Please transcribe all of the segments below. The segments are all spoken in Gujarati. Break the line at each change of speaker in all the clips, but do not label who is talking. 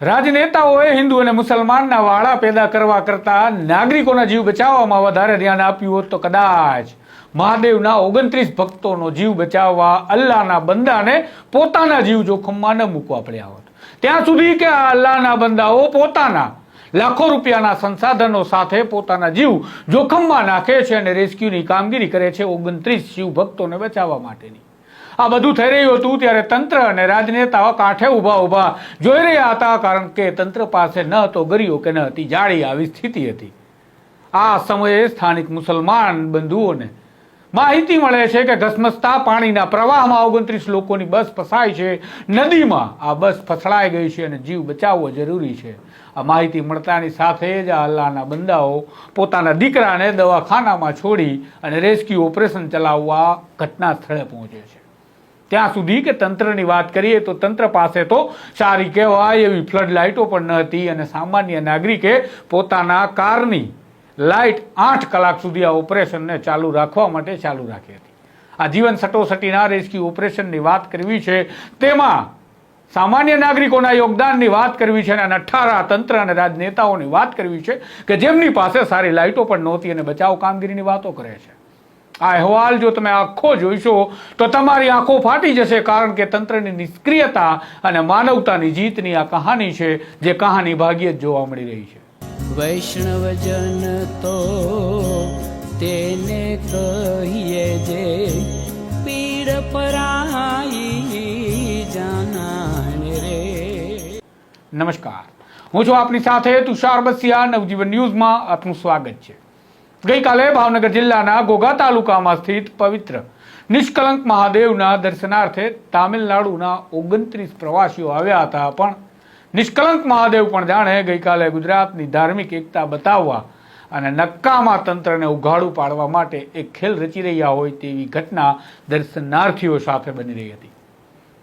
રાજનેતાઓએ હિન્દુ અને મુસલમાનના વાળા પેદા કરવા કરતા નાગરિકોના જીવ બચાવવામાં વધારે ધ્યાન આપ્યું હોત તો કદાચ મહાદેવના 29 ભક્તોનો જીવ બચાવવા અલ્લાહના બંદાને પોતાના જીવ જોખમમાં ન મૂકવા પડ્યા હોત. ત્યાં સુધી કે આ અલ્લાહના બંદાઓ પોતાના લાખો રૂપિયાના સંસાધનો સાથે પોતાના જીવ જોખમમાં નાખે છે અને રેસ્ક્યુની કામગીરી કરે છે 29 શિવ ભક્તોને બચાવવા માટેની. આ બધું થઈ રહ્યું હતું ત્યારે તંત્ર અને રાજનેતાઓ કાંઠે ઊભા જોઈ રહ્યા હતા, કારણ કે તંત્ર પાસે ન તો ગરીઓ કે ન હતી જાળી. આવી સ્થિતિ હતી. આ સમયે સ્થાનિક મુસલમાન બંધુઓને માહિતી મળે છે કે ધસમસતા પાણીના પ્રવાહમાં 29 લોકોની બસ ફસાઈ છે, નદીમાં આ બસ ફસડાઈ ગઈ છે અને જીવ બચાવવો જરૂરી છે. આ માહિતી મળતાની સાથે જ આ અલ્લાહના બંદાઓ પોતાના દીકરાને દવાખાનામાં છોડી અને રેસ્ક્યુ ઓપરેશન ચલાવવા ઘટના સ્થળે પહોંચે છે. ત્યાં સુધી કે તંત્રની વાત કરીએ તો તંત્ર પાસે તો સારી કહેવાય એવી ફ્લડ લાઇટો પણ ન હતી અને સામાન્ય નાગરિકે પોતાના કારની લાઇટ 8 કલાક સુધી આ ઓપરેશનને ચાલુ રાખવા માટે ચાલુ રાખી હતી. આ જીવન સટોસટીના રેસ્ક્યુ ઓપરેશનની વાત કરવી છે, તેમાં સામાન્ય નાગરિકોના યોગદાનની વાત કરવી છે અને 18 તંત્ર અને રાજનેતાઓની વાત કરવી છે કે જેમની પાસે સારી લાઇટો પણ નહોતી અને બચાવ કામગીરીની વાતો કરે છે. આ અહેવાલ જો તમે આખો જોઈશો તો તમારી આંખો ફાટી જશે, કારણ કે તંત્રની નિષ્ક્રિયતા અને માનવતાની જીતની આ કહાની છે, જે કહાની ભાગ્યે જ જોવા મળી રહી છે.
વૈષ્ણવજન તો તેને કહીએ જે પીડ પરાઈ જાનાને રે.
નમસ્કાર, હું છું આપની સાથે તુષાર બસિયા. નવજીવન ન્યૂઝમાં આપનું સ્વાગત છે. ગઈકાલે ભાવનગર જિલ્લાના ઘોઘા તાલુકામાં સ્થિત પવિત્ર નિષ્કલંક મહાદેવના દર્શનાર્થે તામિલનાડુના 29 પ્રવાસીઓ આવ્યા હતા. પણ નિષ્કલંક મહાદેવ પણ જાણે ગઈકાલે ગુજરાતની ધાર્મિક એકતા બતાવવા અને નક્કામાં તંત્રને ઉઘાડું પાડવા માટે એક ખેલ રચી રહ્યા હોય તેવી ઘટના દર્શનાર્થીઓ સાથે બની રહી હતી.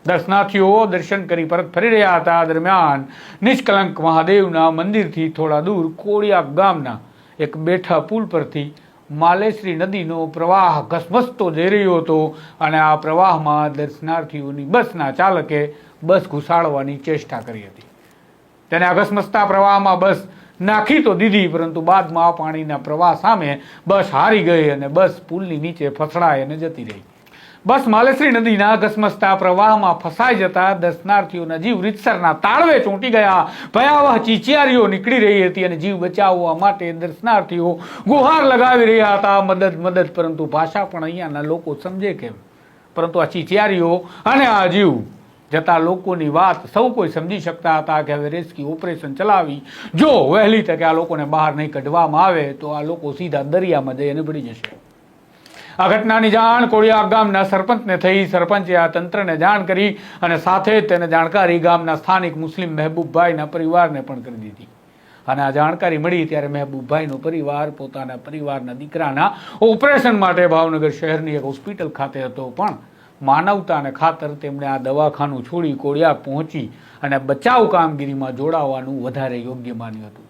દર્શનાર્થીઓ દર્શન કરી પરત ફરી રહ્યા હતા. દરમિયાન નિષ્કલંક મહાદેવના મંદિરથી થોડા દૂર કોળિયા ગામના એક બેઠા પુલ પરથી માલેશ્રી નદીનો પ્રવાહ ઘસમસતો જઈ રહ્યો હતો અને આ પ્રવાહમાં દર્શનાર્થીઓની બસના ચાલકે બસ ઘુસાડવાની ચેષ્ટા કરી હતી. તેને આ ઘસમસતા પ્રવાહમાં બસ નાખી તો દીધી, પરંતુ બાદમાં પાણીના પ્રવાહ સામે બસ હારી ગઈ અને બસ પુલની નીચે ફસડાઈ અને જતી રહી. બસ માલેશ્રી નદીના ઘસમસતા પ્રવાહમાં ફસાઈ જતા દર્શનાર્થીઓના જીવ રીતસરના તાળવે ચોંટી ગયા. ભયાવહ ચીચિયારીઓ નીકળી રહી હતી અને જીવ બચાવવા માટે દર્શનાર્થીઓ ગુહાર લગાવી રહ્યા હતા, મદદ મદદ. પરંતુ ભાષા પણ અહીંયાના લોકો સમજે કેમ? પરંતુ આ ચીચિયારીઓ અને આ જીવ જતા લોકોની વાત સૌ કોઈ સમજી શકતા હતા કે હવે રેસ્ક્યુ ઓપરેશન ચલાવી જો વહેલી તકે આ લોકોને બહાર નહીં કાઢવામાં આવે તો આ લોકો સીધા દરિયામાં જઈ અને પડી જશે. આ ઘટનાની જાણ કોળિયા ગામના સરપંચને થઈ. સરપંચે આ તંત્રને જાણ કરી અને સાથે જ તેને જાણકારી ગામના સ્થાનિક મુસ્લિમ મહેબૂબભાઈના પરિવારને પણ કરી દીધી. અને આ જાણકારી મળી ત્યારે મહેબૂબભાઈનો પરિવાર પોતાના પરિવારના દીકરાના ઓપરેશન માટે ભાવનગર શહેરની એક હોસ્પિટલ ખાતે હતો. પણ માનવતાને ખાતર તેમણે આ દવાખાનું છોડી કોળિયા પહોંચી અને બચાવ કામગીરીમાં જોડાવાનું વધારે યોગ્ય માન્યું હતું.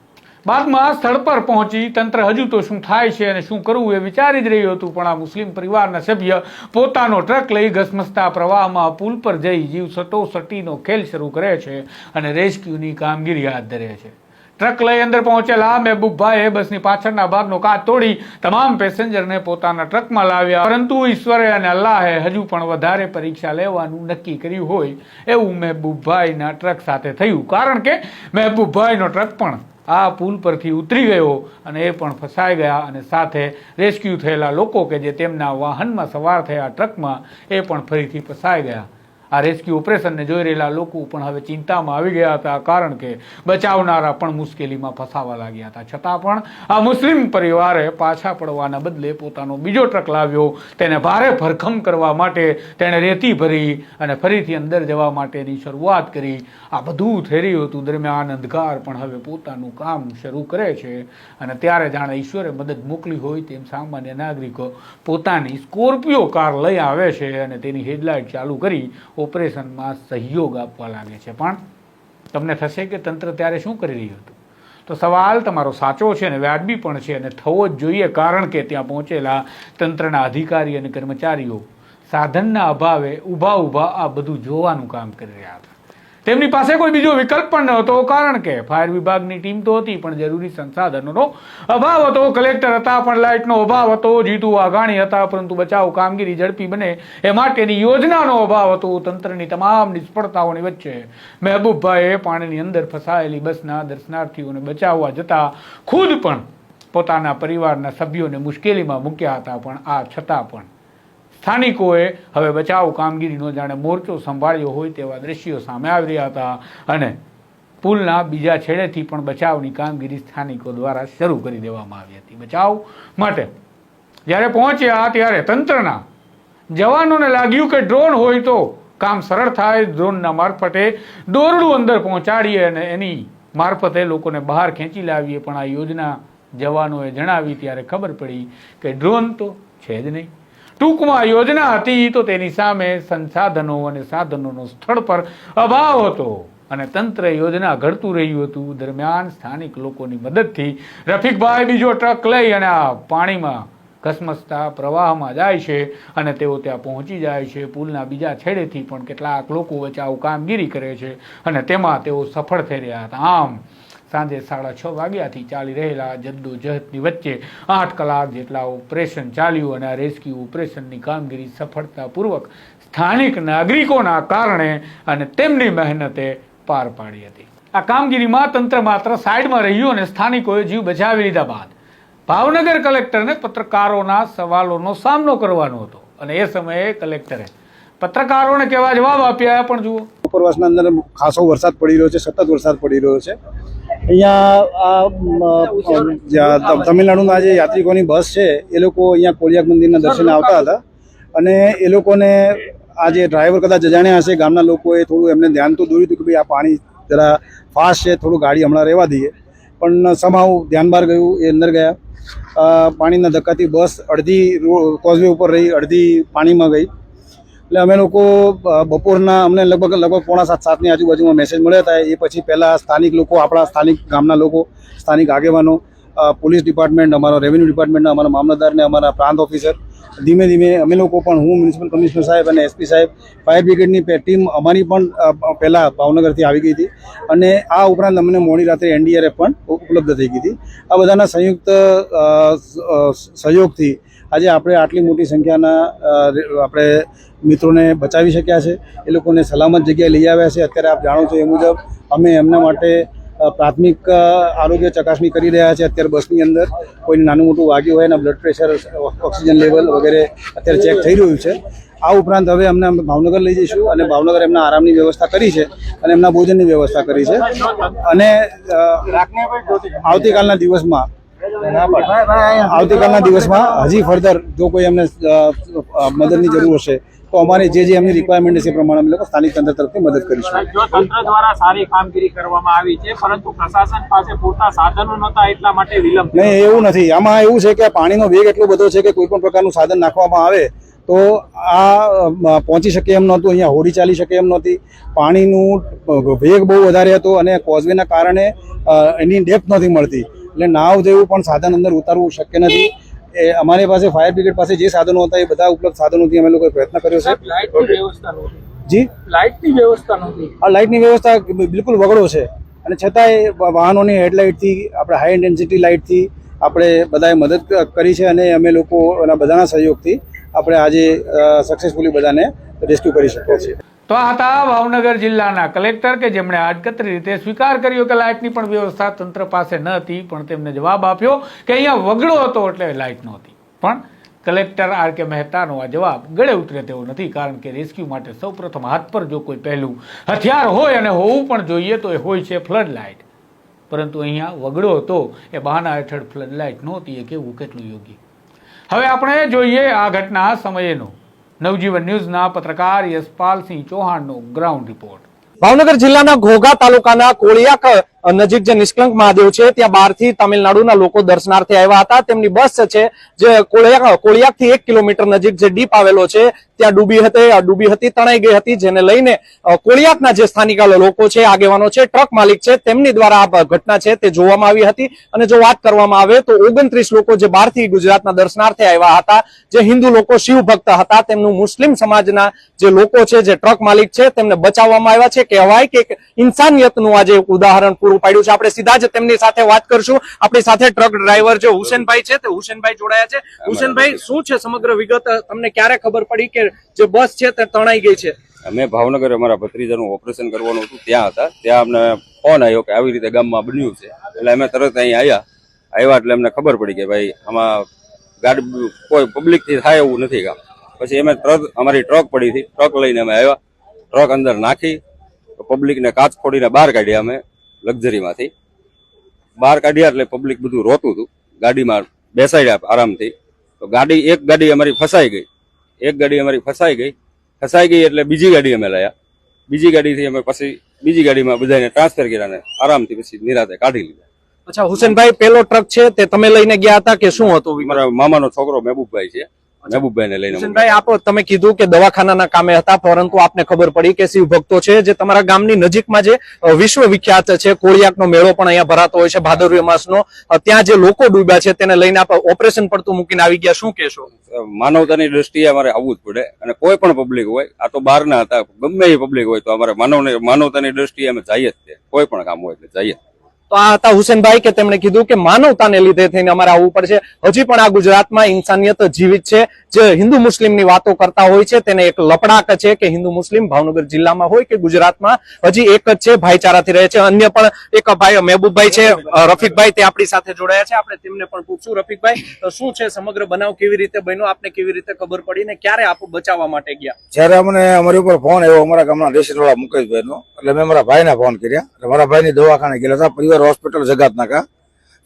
બાદમાં સ્થળ પર પહોંચી તંત્ર હજુ તો શું થાય છે અને શું કરવું એ વિચારી જ રહ્યું હતું. પણ આ મુસ્લિમ પરિવારના સભ્ય પોતાનો ટ્રક લઈ ઘસમસતા પ્રવાહમાં પુલ પર જઈ જીવ સટોસટીનો ખેલ શરૂ કરે છે અને રેસ્ક્યુની કામગીરી હાથ ધરે છે. ટ્રક લઈ અંદર પહોંચેલા મહેબૂબભાઈએ બસની પાછળના ભાગનો કાચ તોડી તમામ પેસેન્જરને પોતાના ટ્રકમાં લાવ્યા. પરંતુ ઈશ્વરે અને અલ્લાહે હજુ પણ વધારે પરીક્ષા લેવાનું નક્કી કર્યું હોય એવું મહેબૂબભાઈના ટ્રક સાથે થયું, કારણ કે મહેબૂબભાઈનો ટ્રક પણ આ પુલ પરથી ઉતરી ગયો અને એ પણ ફસાઈ ગયા અને સાથે રેસ્ક્યુ થયેલા લોકો કે જે તેમના વાહનમાં સવાર થયા ટ્રકમાં એ પણ ફરીથી ફસાઈ ગયા. આ રેસ્ક્યુ ઓપરેશનને જોઈ રહેલા લોકો પણ હવે ચિંતામાં આવી ગયા હતા, કારણ કે બચાવનારા પણ મુશ્કેલીમાં ફસાવા લાગ્યા હતા. છતાં પણ આ મુસ્લિમ પરિવારે પાછા પડવાના બદલે પોતાનો બીજો ટ્રક લાવ્યો. તેને ભારે ભરખમ કરવા માટે તેણે રેતી ભરી અને ફરીથી અંદર જવા માટેની શરૂઆત કરી. આ બધું થઈ રહ્યું હતું. દરમિયાન અંધકાર પણ હવે પોતાનું કામ શરૂ કરે છે અને ત્યારે જાણે ઈશ્વરે મદદ મોકલી હોય તેમ સામાન્ય નાગરિકો પોતાની સ્કોર્પિયો કાર લઈ આવે છે અને તેની હેડલાઇટ ચાલુ કરી ઓપરેશનમાં સહયોગ આપવા લાગે છે. પણ તમને થશે કે તંત્ર ત્યારે શું કરી રહ્યું હતું? તો સવાલ તમારો સાચો છે અને વ્યાજબી પણ છે અને થવો જ જોઈએ, કારણ કે ત્યાં પહોંચેલા તંત્રના અધિકારી અને કર્મચારીઓ સાધનના અભાવે ઊભા આ બધું જોવાનું કામ કરી રહ્યા હતા. તેમની પાસે કોઈ બીજો વિકલ્પ પણ ન હતો, કારણ કે ફાયર વિભાગની ટીમ તો હતી પણ જરૂરી સંસાધનોનો અભાવ હતો. કલેક્ટર હતા પણ લાઇટનો અભાવ હતો. જીતુ વાઘાણી હતા પરંતુ બચાવ કામગીરી ઝડપી બને એ માટેની યોજનાનો અભાવ હતો. તંત્રની તમામ નિષ્ફળતાઓની વચ્ચે મહેબૂબભાઈએ પાણીની અંદર ફસાયેલી બસના દર્શનાર્થીઓને બચાવવા જતા ખુદ પણ પોતાના પરિવારના સભ્યોને મુશ્કેલીમાં મૂક્યા હતા. પણ આ છતાં પણ સ્થાનિકોએ હવે બચાવ કામગીરીનો જાણે મોરચો સંભાળ્યો હોય તેવા દ્રશ્યો સામે આવી રહ્યા હતા અને પુલના બીજા છેડેથી પણ બચાવની કામગીરી સ્થાનિકો દ્વારા શરૂ કરી દેવામાં આવી હતી. બચાવ માટે જ્યારે પહોંચ્યા ત્યારે તંત્રના જવાનોને લાગ્યું કે ડ્રોન હોય તો કામ સરળ થાય. ડ્રોનના મારફતે દોરડું અંદર પહોંચાડીએ અને એની મારફતે લોકોને બહાર ખેંચી લાવીએ. પણ આ યોજના જવાનોએ જણાવી ત્યારે ખબર પડી કે ડ્રોન તો છે જ નહીં. ટૂંકમાં યોજના હતી તો તેની સામે સંસાધનો અને સાધનોનો સ્થળ પર અભાવ હતો અને તંત્ર યોજના ઘડતું રહ્યું હતું. દરમિયાન સ્થાનિક લોકોની મદદથી રફીકભાઈ બીજો ટ્રક લઈ અને આ પાણીમાં ઘસમસતા પ્રવાહમાં જાય છે અને તેઓ ત્યાં પહોંચી જાય છે. પુલના બીજા છેડેથી પણ કેટલાક લોકો બચાવ કામગીરી કરે છે અને તેમાં તેઓ સફળ થઈ રહ્યા હતા. આમ સાંજે 6:30 વાગ્યાથી ચાલી રહેલા જદ્દોજહદની વચ્ચે 8 કલાક જેટલા ઓપરેશન ચાલ્યું અને આ રેસ્ક્યુ ઓપરેશનની કામગીરી સફળતાપૂર્વક સ્થાનિક નાગરિકોના કારણે અને તેમની મહેનતે પાર પાડી હતી. આ કામગીરીમાં તંત્ર માત્ર સાઈડમાં રહ્યું અને સ્થાનિકોએ જીવ બચાવી લીધા બાદ ભાવનગર કલેક્ટરને પત્રકારોના સવાલોનો સામનો કરવાનો હતો અને એ સમયે કલેક્ટરે પત્રકારોને કેવા જવાબ આપ્યા પણ જુઓ.
ઉપરવાસના અંદર ખાસો વરસાદ પડી રહ્યો છે, સતત વરસાદ પડી રહ્યો છે. અહીંયા તમિલનાડુના જે યાત્રિકોની બસ છે એ લોકો અહીંયા કોળિયાક મંદિરના દર્શને આવતા હતા અને એ લોકોને આ જે ડ્રાઈવર કદાચ અજાણ્યા હશે, ગામના લોકોએ થોડું એમને ધ્યાન તો દોર્યું હતું કે ભાઈ આ પાણી જરા ફાસ્ટ છે, થોડું ગાડી હમણાં રહેવા દઈએ. પણ સમાવ ધ્યાન બહાર ગયું, એ અંદર ગયા. પાણીના ધક્કાથી બસ અડધી કોઝવે ઉપર રહી, અડધી પાણીમાં ગઈ. એટલે અમે લોકો બપોરના અમને લગભગ 6:45-7ની આજુબાજુમાં મેસેજ મળ્યા હતા. એ પછી પહેલાં સ્થાનિક લોકો, આપણા સ્થાનિક ગામના લોકો, સ્થાનિક આગેવાનો, પોલીસ ડિપાર્ટમેન્ટ, અમારા રેવન્યુ ડિપાર્ટમેન્ટના અમારા મામલતદાર ને અમારા પ્રાંત ઓફિસર, ધીમે ધીમે અમે લોકો પણ, હું મ્યુનિસિપલ કમિશનર સાહેબ અને એસપી સાહેબ, ફાયર બ્રિગેડની ટીમ અમારી પણ પહેલાં ભાવનગરથી આવી ગઈ હતી અને આ ઉપરાંત અમને મોડી રાત્રે એનડીઆરએફ પણ ઉપલબ્ધ થઈ ગઈ હતી. આ બધાના સંયુક્ત સહયોગથી આજે આપણે આટલી મોટી સંખ્યાના આપણે મિત્રોને બચાવી શક્યા છે. એ લોકોને સલામત જગ્યાએ લઈ આવ્યા છે. અત્યારે આપ જાણો છો એ મુજબ અમે એમના માટે પ્રાથમિક આરોગ્ય ચકાસણી કરી રહ્યા છે. અત્યારે બસની અંદર કોઈને નાનું મોટું વાગ્યું હોય, એના બ્લડ પ્રેશર, ઓક્સિજન લેવલ વગેરે અત્યારે ચેક થઈ રહ્યું છે. આ ઉપરાંત હવે અમને ભાવનગર લઈ જઈશું અને ભાવનગર એમના આરામની વ્યવસ્થા કરી છે અને એમના ભોજનની વ્યવસ્થા કરી છે અને આવતીકાલના દિવસમાં હજી ફર્ધર જો કોઈ એમને મદદની જરૂર હશે તો અમારે જે એમની રિક્વાયરમેન્ટ છે એ પ્રમાણે અમે લોકો સ્થાનિક તંત્ર તરફથી મદદ કરીશું.
જો તંત્ર દ્વારા સારી કામગીરી કરવામાં આવી છે પરંતુ પ્રશાસન પાસે પૂરતા સાધનો નહોતા એટલા માટે વિલંબ.
નહીં, એવું નથી. આમાં એવું છે કે પાણીનો વેગ એટલો બધો છે કે કોઈ પણ પ્રકારનું સાધન નાખવામાં આવે તો આ પહોંચી શકે એમ નહોતું. અહીંયા હોડી ચાલી શકે એમ નહોતી. પાણીનું વેગ બહુ વધારે હતો અને કોઝવેના કારણે એની ડેપ્થ નથી મળતી. એટલે નાવ જેવું પણ સાધન અંદર ઉતારવું શક્ય નથી. એ અમારી પાસે ફાયર બ્રિગેડ પાસે જે સાધનો હતા એ બધા ઉપલબ્ધ સાધનોથી અમે લોકોએ પ્રયત્ન કર્યો છે. જી, લાઇટની વ્યવસ્થા બિલકુલ વગડો છે અને છતાંય વાહનોની હેડલાઇટથી, આપણે હાઈ ઇન્ટેન્સિટી લાઇટથી આપણે બધાએ મદદ કરી છે અને અમે લોકો એના બધાના સહયોગથી આપણે આજે સક્સેસફુલી બધાને રેસ્ક્યુ કરી શકીએ છીએ.
તો આ હતા ભાવનગર જિલ્લાના કલેક્ટર કે જેમણે આડકતરી રીતે સ્વીકાર કર્યો કે લાઇટની પણ વ્યવસ્થા તંત્ર પાસે ન હતી, પણ તેમને જવાબ આપ્યો કે અહીંયા વગડો હતો એટલે લાઇટ નહોતી. પણ કલેક્ટર આર કે મહેતાનો આ જવાબ ગળે ઉતરે તેવો નથી, કારણ કે રેસ્ક્યુ માટે સૌપ્રથમ હાથ પર જો કોઈ પહેલું હથિયાર હોય અને હોવું પણ જોઈએ તો એ હોય છે ફ્લડ લાઇટ. પરંતુ અહીંયા વગડો હતો એ બહાના હેઠળ ફ્લડ લાઇટ નહોતી. એ કેવું કેટલું યોગ્ય. હવે આપણે જોઈએ આ ઘટના સમયેનો નવજીવન ન્યૂઝના પત્રકાર યશપાલસિંહ ચૌહાણનો ગ્રાઉન્ડ રિપોર્ટ.
ભાવનગર જિલ્લાના ઘોઘા તાલુકાના કોળિયાક નજીક જે નિષ્કલંક મહાદેવ છે ત્યાં બહારથી તમિલનાડુના લોકો દર્શનાર્થે આવ્યા હતા. તેમની બસ છે જે કોળિયાકથી 1 કિલોમીટર નજીક જે ડીપ આવેલો છે ત્યાં ડૂબી હતી, તણાઈ ગઈ હતી, જેને લઈને કોળિયાકના જે સ્થાનિક લોકો છે, આગેવાનો છે, ટ્રક માલિક છે, તેમની દ્વારા આ ઘટના છે તે જોવામાં આવી હતી. અને જો વાત કરવામાં આવે તો 29 લોકો જે બહારથી ગુજરાતના દર્શનાર્થે આવ્યા હતા, જે હિન્દુ લોકો, શિવ ભક્ત હતા, તેમનું મુસ્લિમ સમાજના જે લોકો છે, જે ટ્રક માલિક છે, તેમને બચાવવામાં આવ્યા છે. કહેવાય કે એક ઇન્સાનિયતનું આજે એક ઉદાહરણ પૂરું પાડ્યું છે. આપણે સીધા જ તેમની સાથે વાત કરશું. આપણી સાથે ટ્રક ડ્રાઈવર જે હુસેનભાઈ છે તે હુસેનભાઈ જોડાયા છે. હુસેનભાઈ, શું છે સમગ્ર વિગત? તમને ક્યારે ખબર પડી કે જે બસ છે તે તણાઈ ગઈ છે?
અમે ભાવનગર અમારા ભત્રીજાનું ઓપરેશન કરવાનું હતું, ત્યાં હતા. ત્યાં અમને ફોન આવ્યો કે આવી રીતે ગામમાં બન્યું છે. એટલે અમે તરત અહીં આવ્યા એટલે અમને ખબર પડી કે ભાઈ આમાં ગાડી કોઈ પબ્લિક થી થાય એવું નથી કામ. પછી અમે અમારી ટ્રક પડી હતી, ટ્રક લઈને અમે આવ્યા. ટ્રક અંદર નાખી પબ્લિકને કાચ ફોડીને બહાર કાઢ્યા. અમે લક્ઝરીમાંથી બહાર કાઢ્યા એટલે પબ્લિક બધું રોતું હતું. ગાડીમાં બેસાડ્યા આરામથી. તો એક ગાડી અમારી ફસાઈ ગઈ. ફસાઈ ગઈ એટલે બીજી ગાડી અમે લાયા. બીજી ગાડીથી અમે પછી બીજી ગાડીમાં બધાને ટ્રાન્સફર કર્યા ને આરામથી પછી નિરાતે કાઢી લીધા.
અચ્છા હુસેનભાઈ, પેલો ટ્રક છે તે તમે લઈને ગયા હતા કે શું હતું?
મારા મામાનો છોકરો મહેબૂબભાઈ છે, મહેબૂબભાઈને લઈને.
હુસેનભાઈ, તમે કીધું કે દવાખાનાના કામે હતા, પરંતુ આપને ખબર પડી કે શિવ ભક્તો છે જે તમારા ગામની નજીકમાં જે વિશ્વ વિખ્યાત છે કોળિયાકનો મેળો પણ અહીંયા ભરાતો હોય છે ભાદરવી માસનો, ત્યાં જે લોકો ડૂબ્યા છે તેને લઈને આપ ઓપરેશન પડતું મૂકીને આવી ગયા, શું કહેશો?
માનવતાની દ્રષ્ટિએ અમારે આવવું જ પડે. અને કોઈ પણ પબ્લિક હોય, આ તો બહારના હતા, ગમે એ પબ્લિક હોય તો અમારે માનવતાની દ્રષ્ટિએ અમે જઈએ જ છે. કોઈ પણ કામ હોય એટલે જઈએ.
તો આ હતા હુસેનભાઈ કે તેમણે કીધું કે માનવતાને લીધે થઈને અમારે આવવું પડશે. હજી પણ આ ગુજરાતમાં ઇન્સાનિયત જીવિત છે. જે હિન્દુ મુસ્લિમની વાતો કરતા હોય છે તેને એક લપડાક છે કે હિન્દુ મુસ્લિમ ભાવનગર જિલ્લામાં હોય કે ગુજરાતમાં હજી એક જ છે, ભાઈચારાથી રહે છે. અન્ય પણ એક ભાઈ મહેબૂબભાઈ છે, રફીકભાઈ, તે આપણી સાથે જોડાયા છે. આપણે તેમને પણ પૂછશું. રફીકભાઈ, શું છે સમગ્ર બનાવ, કેવી રીતે બન્યો, આપને કેવી રીતે ખબર પડી ને ક્યારે આપ બચાવવા માટે ગયા?
જયારે અમને અમારી ઉપર ફોન આવ્યો અમારા ગામના દેશવાળા મુકેશભાઈ નો, એટલે મેં મારા ભાઈને ફોન કર્યા. એટલે મારા ભાઈની દવાખાને ગયેલા હતા, પરિવાર હોસ્પિટલ જગાતનાકા.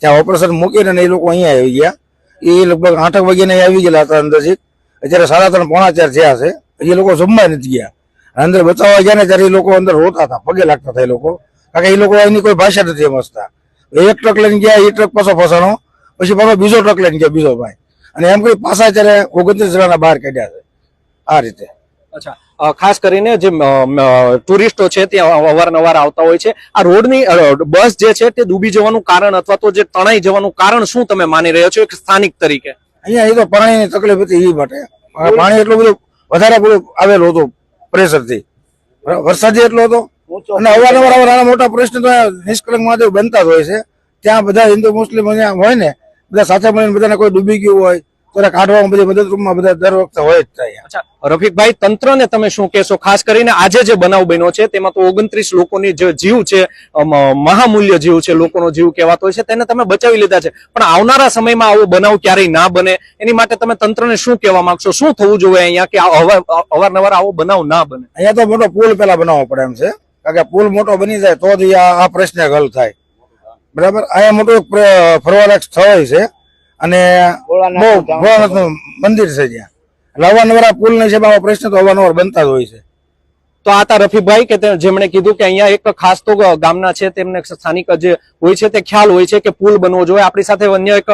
ત્યાં ઓપરેશન મૂકીને એ લોકો અહીંયા આવી ગયા. એ લગભગ 8 વાગ્યાને આવી ગયેલા હતા અંદાજિત. અત્યારે 3:30 પોણા 4 થયા છે. એ લોકો જમવા નથી ગયા. અંદર બચાવવા ગયા ને ત્યારે એ લોકો અંદર રોતા હતા, પગે લાગતા હતા એ લોકો, કારણ કે એ લોકો એની કોઈ ભાષા નથી સમજતા. એક ટ્રક લઈને ગયા, એ ટ્રક પાછો ફસાણો, પછી પાછો બીજો ટ્રક લઈને ગયા બીજો ભાઈ, અને એમ કઈ પાછા અત્યારે 29 જણાના બહાર કાઢ્યા છે આ રીતે.
અચ્છા, ખાસ કરીને જે ટુરિસ્ટો છે ત્યાં અવારનવાર આવતા હોય છે, આ રોડની બસ જે છે તે ડૂબી જવાનું કારણ અથવા તો જે તણાઈ જવાનું કારણ શું તમે માની રહ્યા છો એક સ્થાનિક તરીકે?
અહીંયા એ તો પાણીની તકલીફ હતી એ માટે. પાણી એટલું બધું વધારે આવેલું હતું પ્રેશરથી, વરસાદ એટલો હતો. અને અવારનવાર નાના મોટા પ્રશ્ન તો નિષ્કલંક મહાદેવ બનતા જ હોય છે. ત્યાં બધા હિન્દુ મુસ્લિમ હોય ને, બધા સાથે મળીને બધાને કોઈ ડૂબી ગયું હોય તો કાઢવામાં બધી મદદરૂપમાં બધા દર વખતે હોય જ થાય.
અચ્છા રફીકભાઈ, તંત્રને તમે શું કહેશો? ખાસ કરીને આજે જે બનાવ બન્યો છે તેમાં તો 29 લોકોની જે જીવ છે, મહામૂલ્ય જીવ છે, લોકોનો જીવ કહેવાતો હોય છે, તેને તમે બચાવી લીધા છે. પણ આવનારા સમયમાં આવો બનાવ ક્યારેય ના બને એની માટે તમે તંત્રને શું કહેવા માંગશો? શું થવું જોઈએ અહીંયા કે અવારનવાર આવો બનાવ ના બને?
અહીંયા તો મોટો પુલ પેલા બનાવવો પડે એમ છે, કારણ કે પુલ મોટો બની જાય તો જ આ પ્રશ્ન હલ થાય. બરાબર, અહીંયા મોટું ફરવાલાયક સ્થળ છે અને બહુ ભોળાનાથનું મંદિર છે જ્યાં. એટલે અવારનવાર પુલ ને છે પ્રશ્ન તો અવારનવાર બનતા જ હોય છે.
તો આ હતા રફીકભાઈ કે જેમણે કીધું કે અહીંયા એક ખાસ તો ગામના છે તેમને સ્થાનિક જે હોય છે તે ખ્યાલ હોય છે કે પુલ બનવો જોઈએ. આપણી સાથે અન્ય એક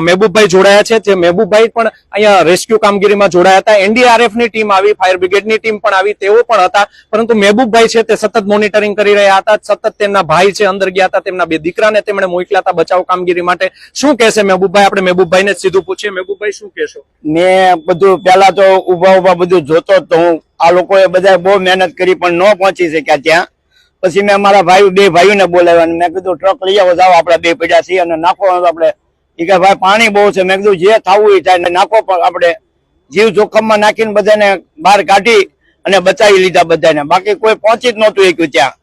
મહેબૂબભાઈ જોડાયા છે, જે મહેબૂબભાઈ પણ અહીંયા રેસ્ક્યુ કામગીરીમાં જોડાયા હતા. એનડીઆરએફ ની ટીમ આવી, ફાયર બ્રિગેડની ટીમ પણ આવી, તેઓ પણ હતા. પરંતુ મહેબૂબભાઈ છે તે સતત મોનિટરિંગ કરી રહ્યા હતા, સતત તેમના ભાઈ છે અંદર ગયા હતા, તેમના 2 દીકરાને તેમણે મોકલ્યા હતા બચાવ કામગીરી માટે. શું કહેશે મહેબૂબભાઈ? આપણે મહેબૂબભાઈને સીધું પૂછીએ. મહેબૂબભાઈ, શું કહેશો?
મેં બધું પેલા તો ઉભા બધું જોતો તો હું, આ લોકોએ બધા બહુ મહેનત કરી પણ ન પહોંચી શક્યા ત્યાં. પછી મેં મારા 2 ભાઈઓને બોલાવ્યા, મેં કીધું ટ્રક લઈ આવો, જાઓ આપણે 2 પડ્યા છીએ અને નાખો આપણે. એ કે ભાઈ પાણી બહુ છે. મેં કીધું જે થવું એ થાય, નાખો. પણ આપણે જીવ જોખમમાં નાખીને બધાને બહાર કાઢી અને બચાવી લીધા બધાને. બાકી કોઈ પહોંચી જ નહોતું શક્યું ત્યાં.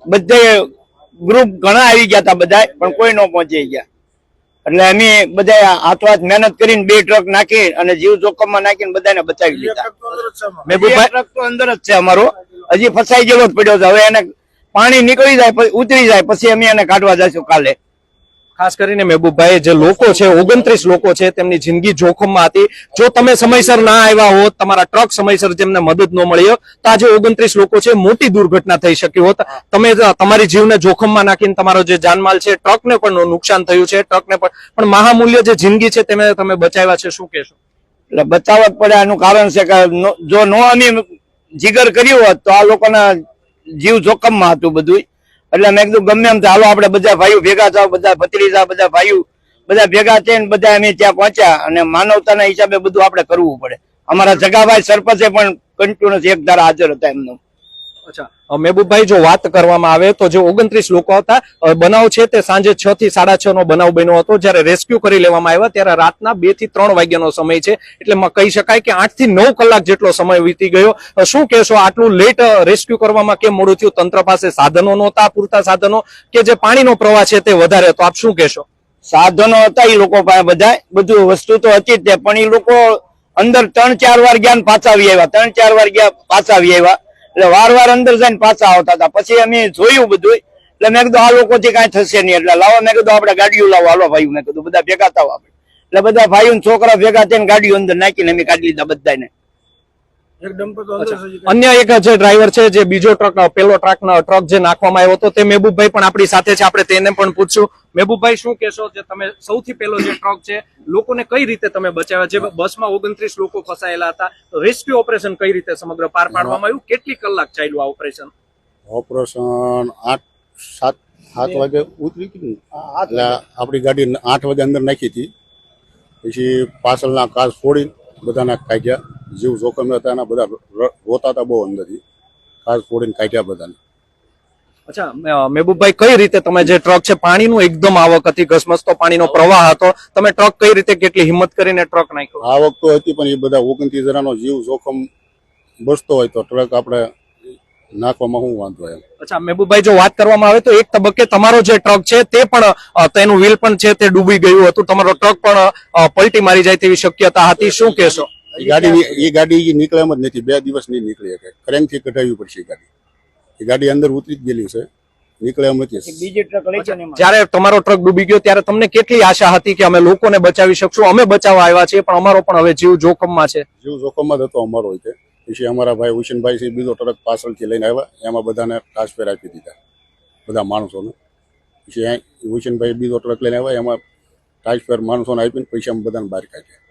બધે ગ્રુપ ઘણા આવી ગયા હતા બધા, પણ કોઈ ન પહોંચી ગયા. એટલે અમે બધા હાથો હાથ મહેનત કરીને 2 ટ્રક નાખી અને જીવ જોખમમાં નાખીને બધાને બચાવી લીધા. ટ્રક તો અંદર જ છે અમારો, હજી ફસાઈ ગયેલો જ પડ્યો છે. હવે એને પાણી નીકળી જાય, ઉતરી જાય પછી અમે એને કાઢવા જઈશું કાલે.
ખાસ કરીને મહેબૂબભાઈ, જે લોકો છે 29 લોકો છે તેમની જિંદગી જોખમમાં હતી. જો તમે સમયસર ના આવ્યા હોત, તમારા ટ્રક સમયસર જેમને મદદ ન મળી હોત, તો આજે 29 લોકો છે મોટી દુર્ઘટના થઈ શકી હોત. તમે તમારી જીવને જોખમમાં નાખીને તમારો જે જાનમાલ છે, ટ્રકને પણ નુકસાન થયું છે, ટ્રકને પણ મહામૂલ્ય જે જિંદગી છે તમે બચાવ્યા છે. શું કહેશો?
એટલે બચાવવા જ પડે. આનું કારણ છે કે જો નો અમે જીગર કર્યું હોત તો આ લોકોના જીવ જોખમમાં હતું બધું. એટલે મેં કીધું ગમે એમ હાલો આપણે બધા ભાઈઓ ભેગા થાવ, બધા ભત્રીજા, બધા ભાઈઓ બધા ભેગા થઈને બધા અમે ત્યાં પહોંચ્યા. અને માનવતાના હિસાબે બધું આપણે કરવું પડે. અમારા જગાભાઈ સરપંચે પણ કન્ટિન્યુઅસ એક ધારા હાજર હતા એમનો.
અચ્છા મહેબૂબભાઈ, જો વાત કરવામાં આવે તો જે 29 લોકો હતા, બનાવ છે તે સાંજે 6 થી 6:30 નો બનાવ બન્યો હતો. જયારે રેસ્ક્યુ કરી લેવામાં આવ્યા ત્યારે રાતના 2 થી 3 વાગ્યાનો સમય છે. એટલે કહી શકાય કે 8 થી 9 કલાક જેટલો સમય વીતી ગયો. શું કહેશો, આટલું લેટ રેસ્ક્યુ કરવામાં કેમ મોડું થયું? તંત્ર પાસે સાધનો નહોતા, પૂરતા સાધનો, કે જે પાણીનો પ્રવાહ છે તે વધારે હતો? આપ શું કહેશો?
સાધનો હતા એ લોકો પાસે બધા, બધું વસ્તુ તો હતી જ તે, પણ એ લોકો અંદર 3-4 વાર ગયા ને પાછા આવી આવ્યા, 3-4 વાર ગયા પાછા આવી આવ્યા. એટલે વાર અંદર જઈને પાછા આવતા હતા. પછી અમે જોયું બધું. એટલે મેં કીધું આ લોકોથી કાંઈ થશે નહીં. એટલે લાવો, મેં કીધું આપણે ગાડીઓ લાવો, હાલો ભાઈ, મેં કીધું બધા ભેગા થાવ આપણે. એટલે બધા ભાઈઓ છોકરા ભેગા થઈને ગાડીઓ અંદર નાખીને અમે કાઢી લીધા બધાને.
અન્ય એક જે ડ્રાઈવર છે, જે બીજો ટ્રક, પેલો ટ્રક જે નાખવામાં આવ્યો હતો, તે મહેબૂબભાઈ પણ આપણી સાથે છે. આપણે તેને પણ પૂછશું. મહેબૂબભાઈ, શું કહેશો, જે તમે સૌથી પહેલો જે ટ્રક છે, લોકોને કઈ રીતે તમે બચાવ્યા? જે બસમાં 29 લોકો ફસાયેલા હતા, રેસ્ક્યુ ઓપરેશન કઈ રીતે સમગ્ર પાર પાડવામાં આવ્યું? કેટલી કલાક ચાલ્યું આ ઓપરેશન?
ઓપરેશન 7 વાગે ઉતરી ગયું. એટલે આપણી ગાડી 8 વાગે અંદર નાખી હતી. પછી પાછળના કાચ ફોડી બધાને કાઢ્યા. જીવ જોખમ હતા એના, બધા રોતા હતા બહુ અંદરથી. કાચ ફોડીને કાઢ્યા બધાને.
અચ્છા મહેબૂબભાઈ, કઈ રીતે તમે જે ટ્રક છે, પાણીનું એકદમ આવક હતી, ઘસમસતો પાણીનો પ્રવાહ હતો, તમે ટ્રક કઈ રીતે, કેટલી હિંમત કરીને ટ્રક નાખ્યો?
આવક તો હતી, પણ એ બધા 29 જણાનો જીવ જોખમ બસતો હોય તો ટ્રક આપણે નાખવામાં શું વાંધો એમ.
અચ્છા મહેબૂબભાઈ, જો વાત કરવામાં આવે તો એક તબક્કે તમારો જે ટ્રક છે તે પણ, તેનું વ્હીલ પણ છે તે ડૂબી ગયું હતું, તમારો ટ્રક પણ પલટી મારી જાય તેવી શક્યતા હતી. શું કહેશો?
એ ગાડી નીકળે એમ જ નથી. 2 દિવસ નહીં નીકળી શકે. ક્રેનથી કઢાવવી પડશે એ ગાડી. એ ગાડી અંદર ઉતરી જ ગયેલી છે, નીકળે એમ નથી.
બીજી ટ્રક લઈ છે ને.
જયારે તમારો ટ્રક ડૂબી ગયો ત્યારે તમને કેટલી આશા હતી કે અમે લોકોને બચાવી શકશું, અમે બચાવવા આવ્યા છીએ, પણ અમારો પણ હવે જીવ જોખમમાં છે?
જીવ જોખમમાં જ હતો અમારો. હોય પછી અમારા ભાઈ હુસેનભાઈ છે, બીજો ટ્રક પાછળથી લઈને આવ્યા, એમાં બધાને ટ્રાન્સફર આપી દીધા, બધા માણસોને. પછી હુસેનભાઈ બીજો ટ્રક લઈને આવ્યા, એમાં ટ્રાન્સફર માણસોને આપીને પૈસા બધાને બહાર કાઢ્યા.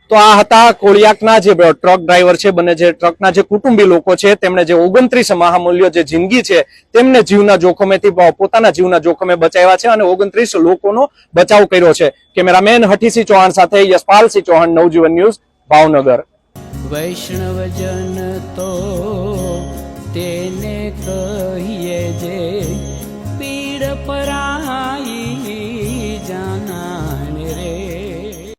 તો આ હતા કોળિયાકના જે ટ્રક ડ્રાઈવર છે, બંને જે ટ્રકના જે કુટુંબી લોકો છે, તેમણે જે 29 મહામૂલ્ય જે જિંદગી છે તેમને જીવના જોખમેથી, પોતાના જીવના જોખમે બચાવ્યા છે અને 29 લોકોનો બચાવ કર્યો છે. કેમેરામેન હઠીસિંહ ચૌહાણ સાથે યશપાલસિંહ ચૌહાણ, નવજીવન ન્યૂઝ, ભાવનગર.
વૈષ્ણવજન તો તેને